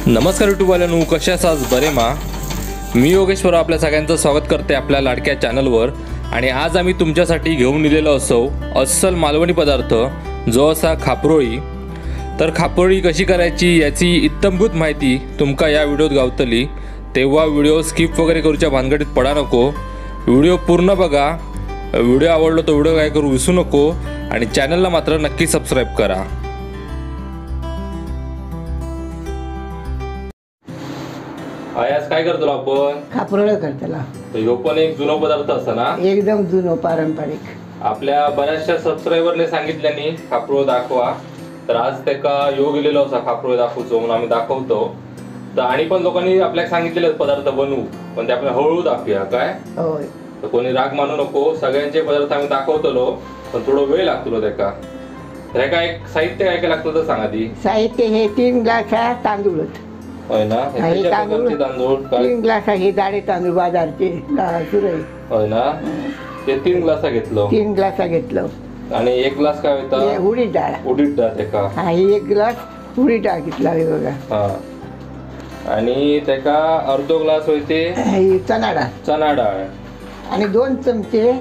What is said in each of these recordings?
नमस्कार यूट्यूबवाल्यांनो, कशा आहात? बरे मा? मी योगेश्वर आपल्या सगळ्यांचं स्वागत करते आपल्या लाडक्या चॅनलवर. आणि आज आम्ही तुमच्यासाठी घेऊन दिलेलो असो अस्सल मालवणी पदार्थ जो असा खापरोळी. तर खापरोळी कशी करायची याची इत्तमभूत माहिती तुमका या व्हिडिओत गावतली, तेव्हा व्हिडिओ स्किप वगैरे करूच्या भानगडीत पडा नको. व्हिडिओ पूर्ण बघा. व्हिडिओ आवडलो तर व्हिडिओ काय करू विसरू नको आणि चॅनलला मात्र नक्की सबस्क्राईब करा. आज काय करतो आपण? खापरोळ करतला. ह्यो पण एक जुनो पदार्थ असा ना, एकदम जुनो पारंपरिक. आपल्या बऱ्याचशा सबस्क्रायबरने सांगितल्यानी खापरोळ दाखवा, तर आज त्याका योग गेलेलो असा खापरोळ दाखवतो म्हणून आम्ही दाखवतो. तर आणि पण लोकांनी आपल्याला सांगितलेले पदार्थ बनवू, पण ते आपण हळूहळू दाखवूया काय. होय, तर कोणी राग मानू नको. सगळ्यांचे पदार्थ आम्ही दाखवतलो, पण थोडं वेळ लागतो त्याका. तर ह्याका एक साहित्य काय काय लागतं तर सांगा ती. साहित्य हे 3 ग्लास तांदूळ होय ना, हे तांदूळ 3 ग्लास हे जाडे तांदूळ बाजारचे सुरई. होय ना, ते 3 ग्लास घेतलं. 3 ग्लास घेतलं. आणि 1 ग्लास काय होता? उडीद डाळ. उडीद डाळ त्याका. हा, हे 1 ग्लास उडीद डाळ घेतला बघा. हा, आणि त्याका अर्धो ग्लास होते चणा डाळ. चणा डाळ. आणि 2 चमचे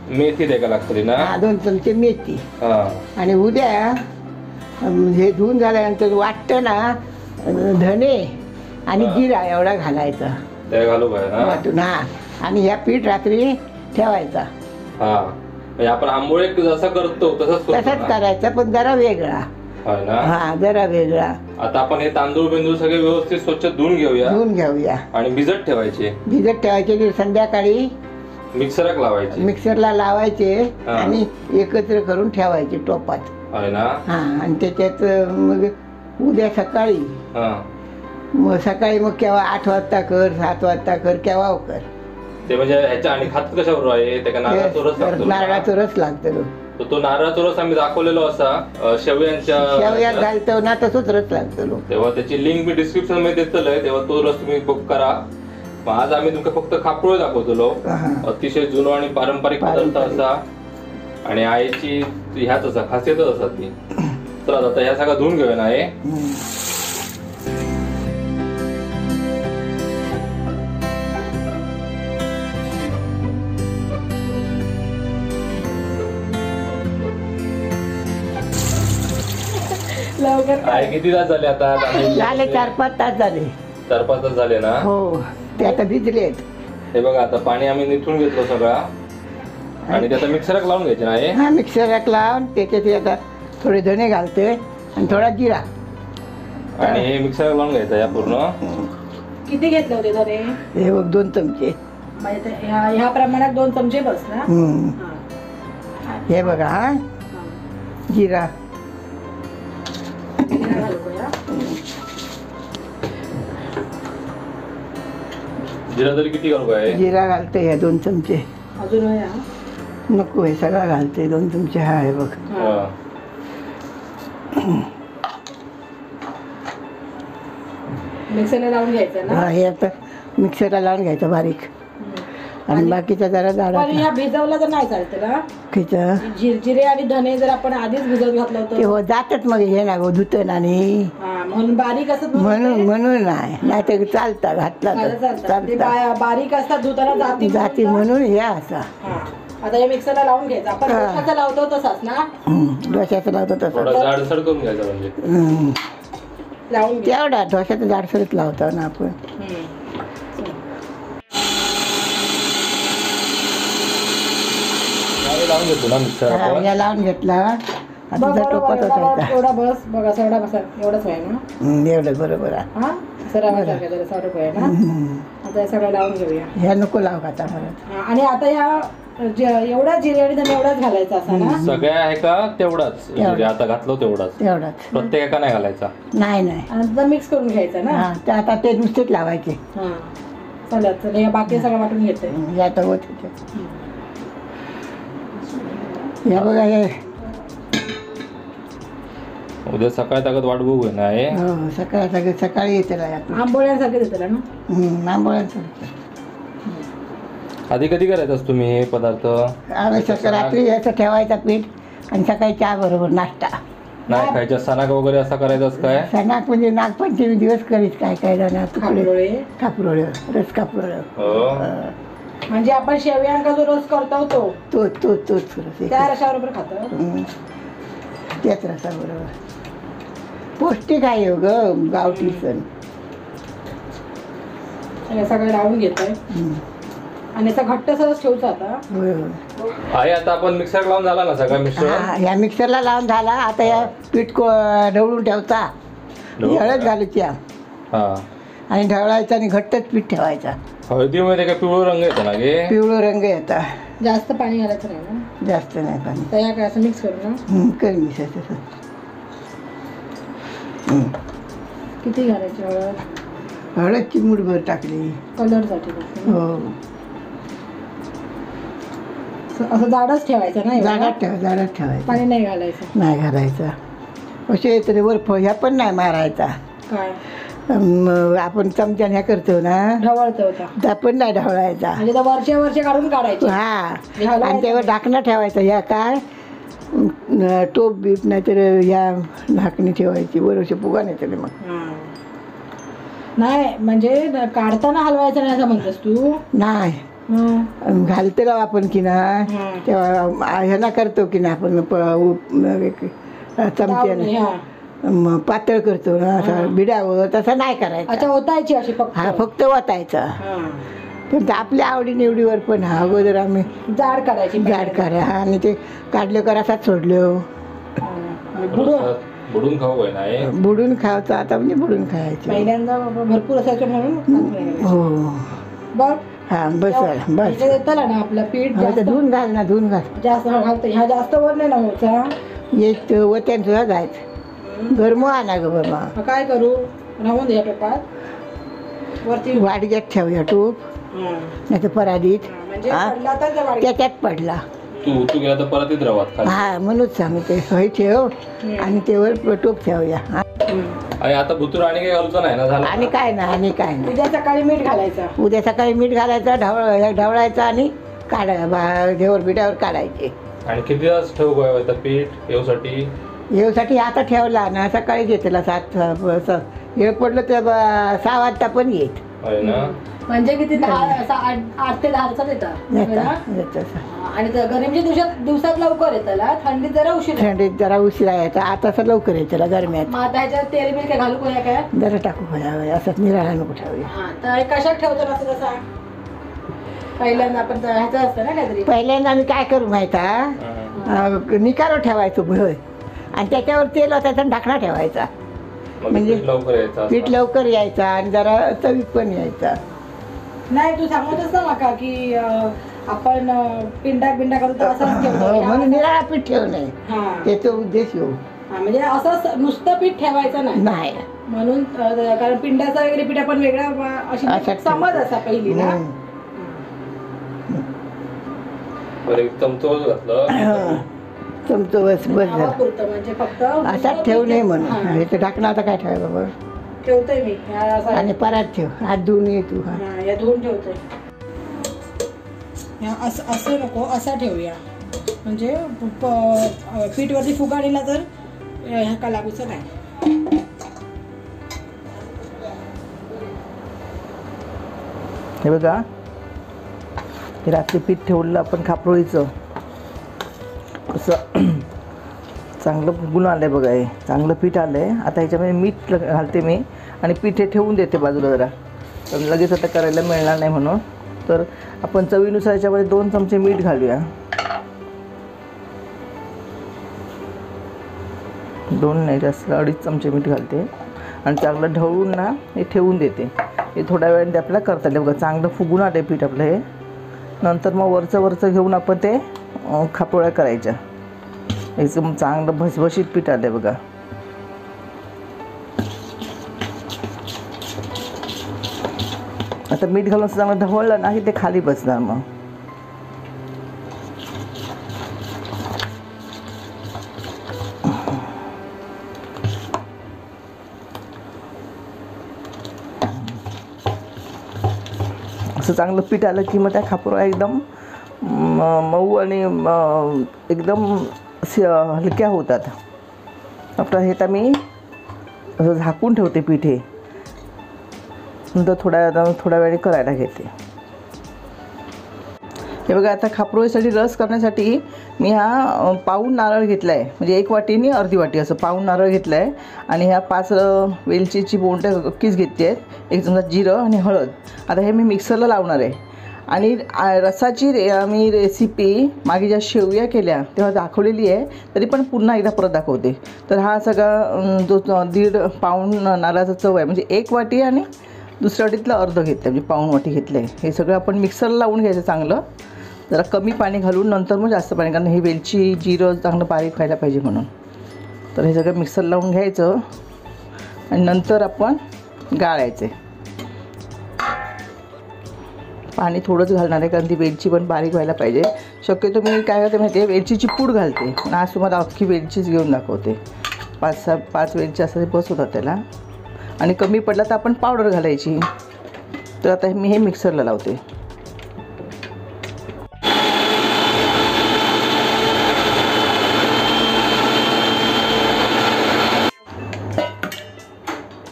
मेथी द्यायला लागतली ना. 2 चमचे मेथी. हा, आणि उद्या हे धुवून झाल्यानंतर वाटतं ना धने आणि जिरा एवढा घालायचा. ते घालू काय ना वाटून. हा, आणि ह्या पीठ रात्री ठेवायचा. हा, म्हणजे आपण आंबोळे जसं करतो तसंच करायचा, पण जरा वेगळा. होय ना. हा, जरा वेगळा. आता आपण हे तांदूळ बिंदूळ सगळे व्यवस्थित स्वच्छ धुवून घेऊया आणि भिजत ठेवायचे. की संध्याकाळी मिक्सरला लावायचे आणि एकत्र करून ठेवायचे टोपात. होय ना. हा, आणि त्याच्यात मग उद्या सकाळी मग केव्हा 8 वाजता कर, 7 वाजता कर, केव्हा कर. ते म्हणजे ह्याच्या आणि खात कशावर आहे ते? नारळाचा रस लागतो. तो नारळाचा रस आम्ही दाखवलेलो असा शेवयात घालतो ना, तसंच रस लागतो. तेव्हा त्याची लिंक मी डिस्क्रिप्शन मध्ये देतलोय, तेव्हा तो रस तुम्ही बुक करा. आज आम्ही तुमका फक्त खापरोळ दाखवतो. अतिशय जुनो आणि पारंपरिक पदार्थ असा, आणि आईची ह्याच असा खासियतच असा ती. तर आता ह्या सगळं धुवून घेऊया ना. हे किती तास झाले आता? झाले 4-5 तास झाले. 4-5 तास झाले ना. हो, ते आता भिजलेत. हे बघा, आता पाणी आम्ही निथून घेतलं सगळा, आणि त्याचा मिक्सरला लावून घ्यायचे ना. हे मिक्सरला लावून त्याच्यात आता थोडे धने घालते आणि थोडा जिरा, आणि हे मिक्सरला लावून घ्यायचं. या पूर्ण किती घेतले होते धने? हे बघ 2 चमचे. ह्या प्रमाणात 2 चमचे बस ना. हे बघा. हा, जिरा तरी किती करू काय? जिरा घालते ह्या 2 चमचे. अजून नको, हे सगळं घालते 2 चमचे. हा, हे बघ. मिक्सरला लावून घ्यायचं ना. हा, हे आता मिक्सरला लावून घ्यायचं बारीक, आणि बाकीचा जरा जाडा. पण ह्या भिजवला तर नाही चालतं ना. खिचं जिरे आणि धने जर आपण आधीच भिजवत घातलं होतं ते जातात मग. हे ना धुतं ना, आणि म्हणून बारीक असत म्हणून नाही तर चालतं घातला चालतं. बारीक असतात धुताना जाती म्हणून हे असा. आता हे मिक्सरला लावून घ्यायचं. आपण डोशाचा लावतो तसाच ना. डोशाचा लावतो तसं जाडसर करून घ्यायचं. म्हणजे लावून तेवढा डोशाचा जाडसरच लावतो ना आपण. लावून घेतो ना मिक्सर. या लावून घेतला. एवढा बस बघा, एवढा बसा, एवढंच आहे ना. एवढं बरोबर आहे. हा, सरावासारखं आहे ना. आता सगळं लावून घेऊया. ह्या नको लाव आता परत. आणि आता ह्या एवढा जिरे आणि धने एवढाच घालायचा असा ना. सगळ्या आहे का तेवढाच? आता घातलो तेवढाच. प्रत्येक एका नाही घालायचा. नाही. आता मिक्स करून घ्यायचं ना. आता ते नुसतेच लावायचे. चालत. बाकी सगळं वाटून घेते. आता होत या बघा. हे उद्या सकाळी ताकद वाट बघू ना. हे सकाळी येते आंबोळ्यांसारखे देते ना. आंबोळ्यांसारखे. आधी कधी करायचं तुम्ही हे पदार्थ? आम्ही रात्री याचं ठेवायचा पीठ, आणि सकाळी चहा बरोबर नाश्ता. नाही खायच्या सणाक वगैरे असा करायचाच काय? सणाक म्हणजे नागपंचमी दिवस करीत काय काय जाणार तुकडे खापरोळे. कापरोळ रस कापरोळ हो म्हणजे आपण शेवयांका जो रस करतो तो तोच रस त्या रसाबरोबर खातो. त्याच रसाबरोबर पौष्टिक आहे हो ग गावठी सण. आणि सगळं लावून घेतोय आणि असं घट्ट सरस ठेवतो आता. होय होय. आई आता आपण मिक्सर लावून झाला ना सगळं मिश्रण? हा, या मिक्सरला लावून झाला. आता या पीठ ढवळून ठेवता. हळद घालायची हा आणि ढवळायचा आणि घट्टच पीठ ठेवायचा. हळदीमध्ये काय पिवळं रंग येतो ना गे? पिवळं रंग येता. जास्त पाणी घालायचं नाही ना? जास्त नाही पाणी. तर या काय असं मिक्स करू ना? कर मिसळ. किती घालायची हळद? हळद चिमूटभर टाकली. कलरसाठी हो असं जाडच ठेवायचं नाही? जाडात ठेवायचं. पाणी नाही घालायचं. नाही घालायचा. असे तरी वर ह्या पण नाही मारायचा. काय आपण चमच्याने ह्या करतो ना ढवळतो होता त्या पण नाही ढवळायचा. म्हणजे वर्षे काढून काढायचे. हा आणि त्यावर ढाकणं ठेवायचं. ह्या काय टोप बीप नाही तर ह्या ढाकणी ठेवायची बरोबर फुगा नाही तरी मग. नाही म्हणजे काढताना हलवायचं नाही असं म्हणतोस तू? नाही घालतो ना आपण की नाही तेव्हा ह्याला करतो की नाही आपण चमच्याने पातळ करतो ना असं बिडावर तसं नाही करायचं. अच्छा ओतायची अशी फक्त? हा फक्त ओतायचा. पण आपल्या आवडीनिवडीवर पण हा अगोदर आम्ही जाड करायची. जाड करा आणि ते काढलं कर असाच सोडलं. बुडून खाऊ काय नाही? बुडून खायचं आता म्हणजे बुडून खायचं. पहिल्यांदा भरपूर असायचं म्हणून. हो बघ हा बस बस येतला ना आपलं पीठ धुवून घाल ना धुवून घाल. जास्त घालतो. ह्या जास्त वर नाही ना होता. एक वत्यान सुद्धा जायचं गरम आणा ग बाबा. काय करू राहून द्या टोपात वरती वाडग्यात ठेवूया टोप नाही तर पराडीत म्हणजे पडला तर त्या वाडग्यात. त्याच्यात पडला तू गेला तर परत येत राहत खाली. हा म्हणून सांगते हय ठेव आणि त्यावर टोप ठेवूया. आणि आता भुतूर आणि काही घालूचं नाही ना झालं? आणि काय नाही उद्या सकाळी मीठ घालायचं. उद्या सकाळी मीठ घालायचं ढवळायचं आणि घेवर पिठावर काढायचे. आणि किती तास ठेवू काय पीठ येऊसाठी? येऊसाठी आता ठेवला ना सकाळी घेतला 7 हे पडलं तर 6 वाजता पण येत. म्हणजे किती 8 ते 10 येतात. आणि गरमीच्या दिवसात लवकर येतात. थंडीत जरा उशीर. थंडीत जरा उशिरा यायचा. आता असं लवकर यायचं गरम्यात. मग आता ह्याच्यात तेल बिल काय घालू काय? जरा टाकू खोया असंच निराळा नको ठेवूया. तर कशात ठेवतो ना तसा? पहिल्यांदा आपण ह्याचं असतं ना काहीतरी. पहिल्यांदा आम्ही काय करू माहिता निकारो ठेवायचो भय आणि त्याच्यावर तेल होता ढाकणा ठेवायचा. म्हणजे पीठ लवकर यायचा आणि जरा चवीत पण यायचा. नाही तू सांगतच ना माका की आपण पिंडा करतो असंच म्हणून निराळा पीठ ठेवू नये त्याचा उद्देश येऊ. म्हणजे असं नुसतं पीठ ठेवायचं नाही म्हणून. कारण पिंडाचा वगैरे पीठ आपण वेगळा अशी समज असा पहिली ना. चमचो बस बस झालं म्हणजे फक्त असाच ठेवू नये म्हणून. हे तर ढाकणं आता काय ठेवाय बाबा ठेवतोय मी आणि परात ठेव. हात धुवून ये तू. या धुवून ठेवतोय. असं नको असा ठेवूया म्हणजे पीठ वरती फुगाडीला तर ह्या का लागूचं नाही. हे बघा हे रात्री पीठ ठेवलं आपण खापरोळीचं असं चांगलं फुगून आलं आहे बघा. हे चांगलं पीठ आलं आहे. आता ह्याच्यामध्ये मीठ घालते मी आणि पीठ हे ठेवून देते बाजूला जरा. तर लगेच आता करायला मिळणार नाही म्हणून. तर आपण चवीनुसार याच्यामध्ये 2 चमचे मीठ घालूया. 2 नाही जास्त 2.5 चमचे मीठ घालते आणि चांगलं ढवळून ना हे ठेवून देते. हे थोड्या वेळाने आपल्याला करता येईल बघा. चांगलं फुगून आलं पीठ आपलं हे. नंतर मग वरचं घेऊन आपण ते खापोळ्या करायच्या. एकदम चांगलं भसभशीत पीठ आलं आहे बघा. आता मीठ घालून चांगलं ढवळलं ना की ते खाली बसणार. मग असं चांगलं पीठ आलं की मग त्या खापोळ्या एकदम मऊ आणि एकदम हलक्या होतात. आता हे तर मी असं झाकून ठेवते पीठ हे, नंतर थोड्या वेळी करायला घेते. हे बघा आता खापरोळीसाठी रस करण्यासाठी मी हा पाऊण नारळ घेतला आहे, म्हणजे 1 वाटीने अर्धी वाटी असं पाऊण नारळ घेतला आहे. आणि ह्या 5 वेलचीची बोंडं नक्कीच घेतली आहेत, 1 चमचा जिरं आणि हळद. आता हे मी मिक्सरला लावणार आहे. आणि रसाची मी रेसिपी मागे ज्या शेवया केल्या तेव्हा दाखवलेली आहे, तरी पण पुन्हा एकदा परत दाखवते. तर हा सगळा जो 1.5 पाऊण नारळाचा चव आहे, म्हणजे 1 वाटी आणि दुसऱ्या वाटीतलं अर्ध घेतलं, म्हणजे पाऊण वाटी घेतलं आहे. हे सगळं आपण मिक्सरला लावून घ्यायचं चांगलं, जरा कमी पाणी घालून, नंतर मग जास्त पाणी, कारण हे वेलची जिरं चांगलं बारीक व्हायला पाहिजे म्हणून. तर हे सगळं मिक्सर लावून घ्यायचं आणि नंतर आपण गाळायचे. पाणी थोडंच घालणार आहे, कारण ती वेलची पण बारीक व्हायला पाहिजे. शक्यतो मी काय करते माहिती आहे, वेलचीची पूड घालते, पण आज तुम्हाला अख्खी वेलचीच घेऊन दाखवते. 5 वेलची असं बस होतात त्याला. आणि कमी पडला तर आपण पावडर घालायची. तर आता मी हे मिक्सरला लावते.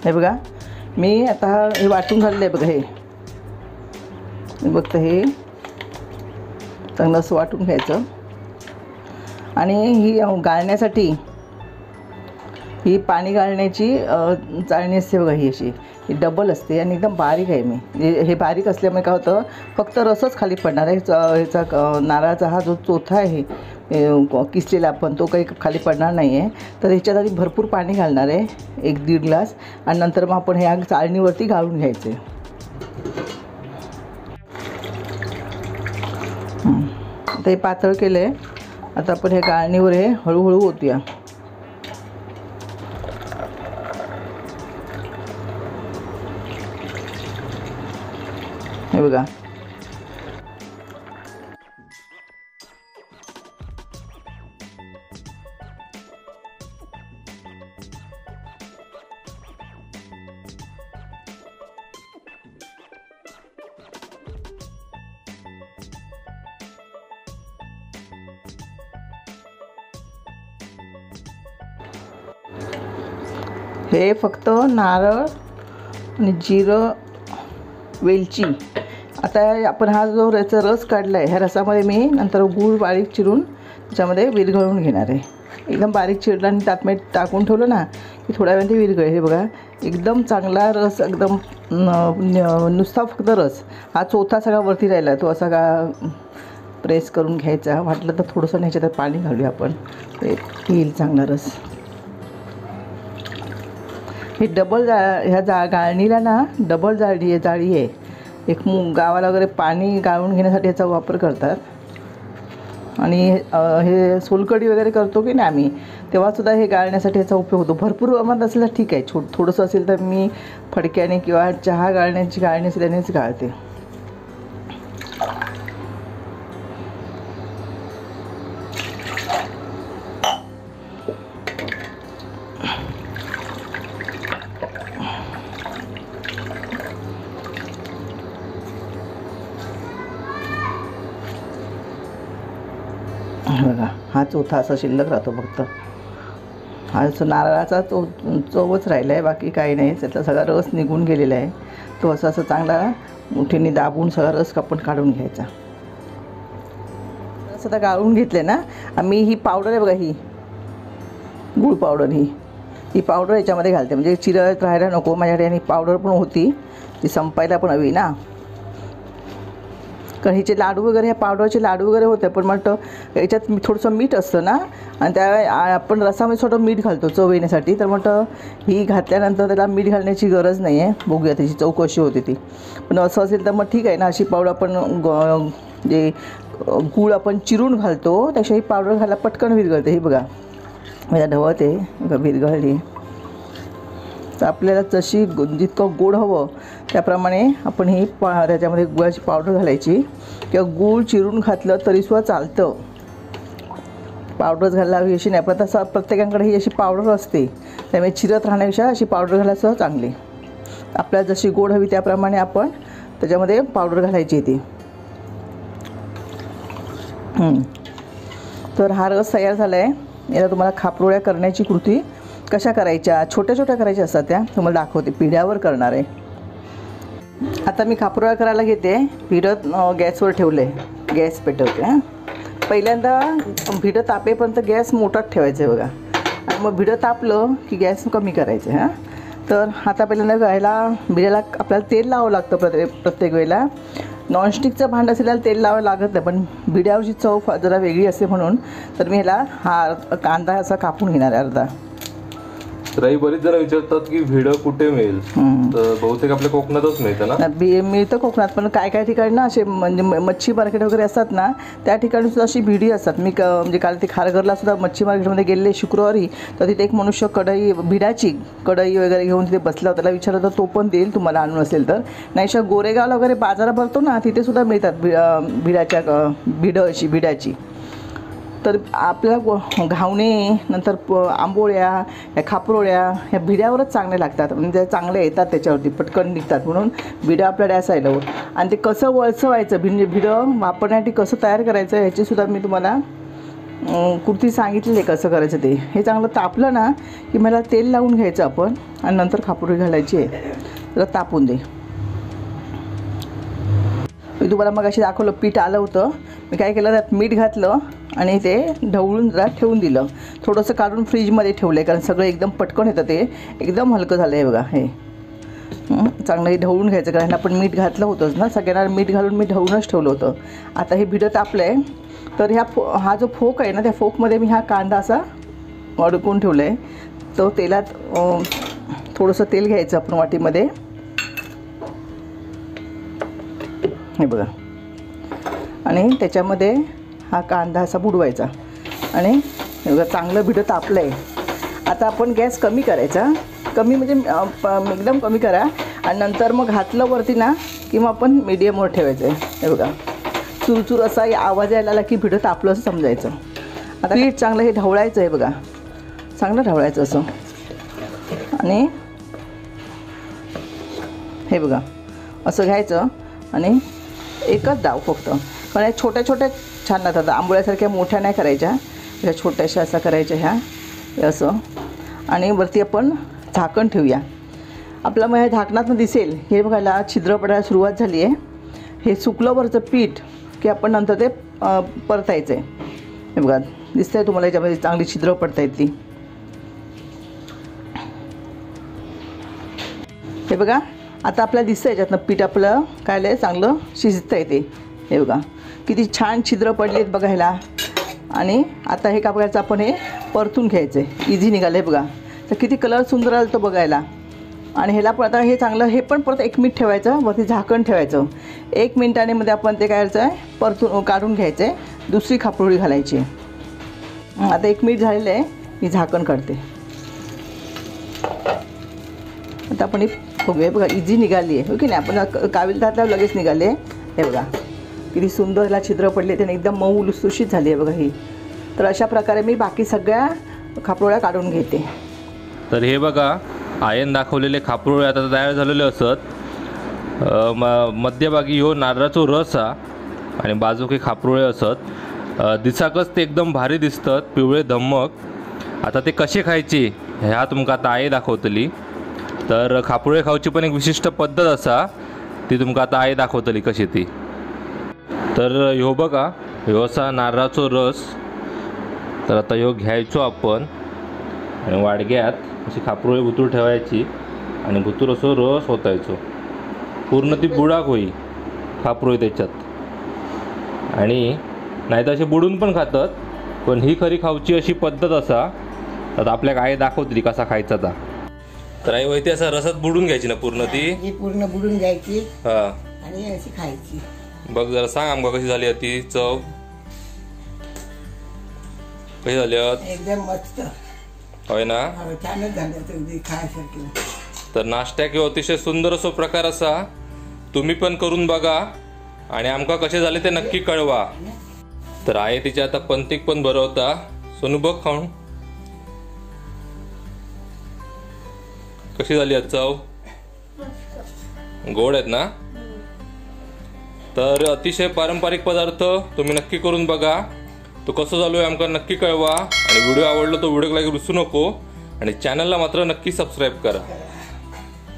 हे बघा मी आता हे वाटून झालेलं आहे बघा. हे बघतं, हे चांगलं असं वाटून घ्यायचं. आणि ही गाळण्यासाठी ही पाणी गाळण्याची चाळणी असते बघा, ही अशी ही डबल असते आणि एकदम बारीक आहे. हे बारीक असल्यामुळे काय होतं, फक्त रसच खाली पडणार आहे. ह्याचा नारळाचा हा जो चोथा आहे किसलेला आपण, तो काही खाली पडणार नाही आहे. तर ह्याच्यात आधी भरपूर पाणी घालणार आहे, 1-1.5 ग्लास. आणि नंतर मग आपण ह्या चाळणीवरती गाळून घ्यायचे. आता हे पातळ केलं आहे. आता आपण ह्या गाळणीवर हे हळूहळू ओतूया. हे बघा हे फक्त नारळ आणि जिरं, वेलची. आता आपण हा जो याचा रस काढला आहे, ह्या रसामध्ये मी नंतर गूळ बारीक चिरून त्याच्यामध्ये विरघळून घेणार आहे. एकदम बारीक चिरलं आणि त्यात मी टाकून ठेवलं ना की थोड्या वेळाने ते विरघळेल. हे बघा एकदम चांगला रस, एकदम नुसता फक्त रस. हा चोथा सगळा वरती राहिला, तो असा का प्रेस करून घ्यायचा. वाटलं तर थोडंसं ह्याच्यात पाणी घालूया आपण, येईल चांगला रस. हे डबल ह्या गाळणीला ना डबल जाळी आहे. एक गावाला वगैरे पाणी गाळून घेण्यासाठी याचा वापर करतात. आणि हे सोलकढी वगैरे करतो की नाही आम्ही, तेव्हासुद्धा हे गाळण्यासाठी याचा उपयोग होतो. भरपूर प्रमाणात असेल तर ठीक आहे, थोडंसं असेल तर मी फडक्याने किंवा चहा गाळण्याची गाळणी असेल त्यानेच गाळते. बघा हा चोथा असा शिल्लक राहतो फक्त. हा नारळाचा चवच राहिला आहे, बाकी काही नाही. त्याचा सगळा रस निघून गेलेला आहे. तो असं चांगला मुठीने दाबून सगळा रस आपण काढून घ्यायचा. रस आता गाळून घेतले ना आम्ही. ही पावडर आहे बघा, ही गूळ पावडर, ही पावडर याच्यामध्ये घालते, म्हणजे चिरत राहायला नको. माझ्याकडे आणि पावडर पण होती, ती संपायला पण हवी ना. कारण हिचे लाडू वगैरे, ह्या पावडरचे लाडू वगैरे होते, पण म्हटलं याच्यात थोडंसं मीठ असतं ना, आणि त्या आपण रसामध्ये थोडं मीठ घालतो चव येण्यासाठी. तर म्हटलं ही घातल्यानंतर त्याला मीठ घालण्याची गरज नाही आहे. बघूया त्याची चव कशी होती ती. पण असं असेल तर मग ठीक आहे ना. अशी पावडर आपण जे गूळ आपण चिरून घालतो त्याशिवाय ही पावडर घाला पटकन विरघळते. हे बघा माझ्या ढवळते विरघळली. तर आपल्याला जशी जितकं गोड हवं त्याप्रमाणे आपण ही त्याच्यामध्ये गुळाची पावडर घालायची, किंवा गूळ चिरून घातलं तरीसुद्धा चालतं. पावडरच घालायला हवी अशी नाही, पण तसं प्रत्येकाकडे ही अशी पावडर असते, त्यामुळे चिरत राहण्यापेक्षा अशी पावडर घालायचं चांगली. आपल्याला जशी गोड हवी त्याप्रमाणे आपण त्याच्यामध्ये पावडर घालायची ती. तर हा रस तयार झाला आहे. याला तुम्हाला खापरोळ्या करण्याची कृती कशा करायच्या, छोट्या छोट्या करायच्या असतात त्या, तुम्हाला दाखवते. पिढ्यावर करणार आहे. आता मी खापरोळ्या करायला घेते. भिडं गॅसवर ठेवलं आहे, गॅस पेटवते. हां, पहिल्यांदा भिडं तापेपर्यंत गॅस मोठाच ठेवायचं आहे बघा. आणि मग भिडं तापलं की गॅस कमी करायचं आहे. हां, तर आता पहिल्यांदा भिड्याला आपल्याला तेल लावावं लागतं प्रत्येक वेळेला. नॉनस्टिकचं भांडं असेल त्याला तेल लावावं लागत नाही, पण भिड्यावरची चव जरा वेगळी असते म्हणून तर मी ह्याला हा कांदा असा कापून घेणार आहे अर्धा. तर आई बरीच जरा विचारतात की भिडं कुठे मिळेल, तर बहुतेक आपल्या कोकणातच मिळतं ना? मिळतं कोकणात, पण काय ठिकाणी ना असे म्हणजे मच्छी मार्केट वगैरे असतात ना, त्या ठिकाणी सुद्धा अशी भिडी असतात. मी म्हणजे काल ते खारघरला सुद्धा मच्छी मार्केटमध्ये गेले शुक्रवारी, तर तिथे एक मनुष्य भिडाची कढई वगैरे घेऊन तिथे बसला होता. त्याला विचारलं तर तो पण देईल तुम्हाला आणून असेल तर. नाहीशा गोरेगावला वगैरे बाजार भरतो ना, तिथे सुद्धा मिळतात भिडाची. तर आपल्याला घावणे नंतर आंबोळ्या, या खापरोळ्या ह्या भिड्यावरच चांगल्या लागतात. म्हणजे चांगल्या येतात, त्याच्यावरती पटकन निघतात म्हणून भिडं आपल्याला असायला हवं. आणि ते कसं वळसवायचं, भिडं वापरण्यासाठी कसं तयार करायचं ह्याचीसुद्धा मी तुम्हाला कृती सांगितलेली आहे कसं करायचं ते. हे चांगलं तापलं ना की मला तेल लावून घ्यायचं आपण आणि नंतर खापरोळी घालायची आहे. तर तापून दे. मी तुम्हाला मग अशी दाखवलं पीठ आलं होतं. मी काय केलं, त्यात मीठ घातलं आणि ते ढवळून जरा ठेवून दिलं. थोडंसं काढून फ्रीजमध्ये ठेवलं आहे, कारण सगळं एकदम पटकन येतं, ते एकदम हलकं झालं आहे बघा. हे चांगलं हे ढवळून घ्यायचं, कारण आपण मीठ घातलं होतंच ना, सगळ्यांना मीठ घालून मी ढवळूनच ठेवलं होतं. आता हे भिडं तापलं आहे, तर हा जो फोक आहे ना, त्या फोकमध्ये मी हा कांदा असा अडकून ठेवला आहे. तो तेलात थोडंसं तेल घ्यायचं आपण वाटीमध्ये. हे बघा, आणि त्याच्यामध्ये हा कांदा असा बुडवायचा. आणि हे बघा चांगलं भिडं तापलं आहे. आता आपण गॅस कमी करायचा, कमी म्हणजे एकदम कमी करा. आणि नंतर मग घातलं वरती ना किंवा आपण मीडियमवर ठेवायचं आहे. हे बघा चुरचूर असा आवाज यायला आला की भिडं तापलं असं समजायचं. आता पीठ चांगलं हे ढवळायचं आहे बघा, चांगलं ढवळायचं असं. आणि हे बघा असं घ्यायचं आणि एकच डाव फक्त, कारण या छोट्या छोट्या छान लागतात. आंबोळ्यासारख्या मोठ्या नाही करायच्या, ह्या छोट्याशा असं करायच्या ह्या असं. आणि वरती आपण झाकण ठेवूया. आपलं मग ह्या झाकणातून दिसेल हे बघायला छिद्र पडायला सुरुवात झाली आहे. हे सुकलं वरचं पीठ की आपण नंतर ते परतायचं आहे. हे बघा दिसतंय तुम्हाला, याच्यामध्ये चांगली छिद्र पडता येत ती. हे बघा आता आपल्याला दिसतं याच्यातनं पीठ आपलं काय चांगलं शिजतं आहे ते. हे बघा किती छान छिद्र पडले आहेत बघा ह्याला. आणि आता हे काय बघायचं, आपण हे परतून घ्यायचं आहे. इझी निघालं आहे बघा, तर किती कलर सुंदर आला तो बघायला. आणि ह्याला पण आता हे चांगलं, हे पण परत 1 मिनिट ठेवायचं, वरती झाकण ठेवायचं. 1 मिनिटाने मध्ये आपण ते काय करायचं आहे, परतून काढून घ्यायचं आहे. दुसरी खापरोळी घालायची. आता 1 मिनिट झालेलं आहे, मी झाकण काढते. आता आपण बघूया बघा, इझी निघाली आहे की नाही. आपण कावील घातल्यावर लगेच निघाले. हे बघा किती सुंदर ह्याला छिद्र पडले, त्याने एकदम मऊ लुसलुशीत झाली आहे बघा ही. तर अशा प्रकारे मी बाकी सगळ्या खापरोळ्या काढून घेते. तर हे बघा आयन दाखवलेले खापरोळे आता तयार झालेले असत. मध्यभागी ह्यो नारळाचो रस हा आणि बाजूके खापरोळे असत. दिसाकच ते एकदम भारी दिसतात, पिवळे धम्मक. आता ते कसे खायचे ह्या तुमका आता आई दाखवतली. तर खापरोळे खावची पण एक विशिष्ट पद्धत असा, ती तुमका आता आई दाखवतली कशी ती. तर ह्यो बघा ह्यो असा नारळाचो रस. तर आता ह्यो घ्यायचो आपण आणि वाडग्यात अशी खापरोळी भुतूर ठेवायची आणि भुतूर असं रस ओतायचो. पूर्ण ती बुडाक होई खापरोळी त्याच्यात. आणि नाही तर असे बुडून पण खातात, पण ही खरी खावची अशी पद्धत असा. तर आपल्याला आई दाखवतली कसा खायचा ता. तर आई होती असं रसात बुडून घ्यायची ना पूर्ण ती, पूर्ण बुडून घ्यायची हा, आणि अशी खायची. बघ जरा सांग आमका कशी झाली ती चव, कशी झाली एकदम मस्त होय ना. छानच झालं खायसारखी. तर नाश्त्याक ह्यो अतिशय सुंदर असो प्रकार असा. तुम्ही पण करून बघा आणि आमका कसे झाले ते नक्की कळवा. तर आई तिच्या आता पंतीक पण भरवता. सोनू बघ खाऊन कशी झाली चव, गोड आहेत ना. तर अतिशय पारंपरिक पदार्थ तुम्ही नक्की करून बघा. तो कसं झालोय आमका नक्की कळवा. आणि व्हिडिओ आवडला तो व्हिडिओ लाईक विसरू नको. आणि चॅनलला मात्र नक्की सबस्क्राईब करा.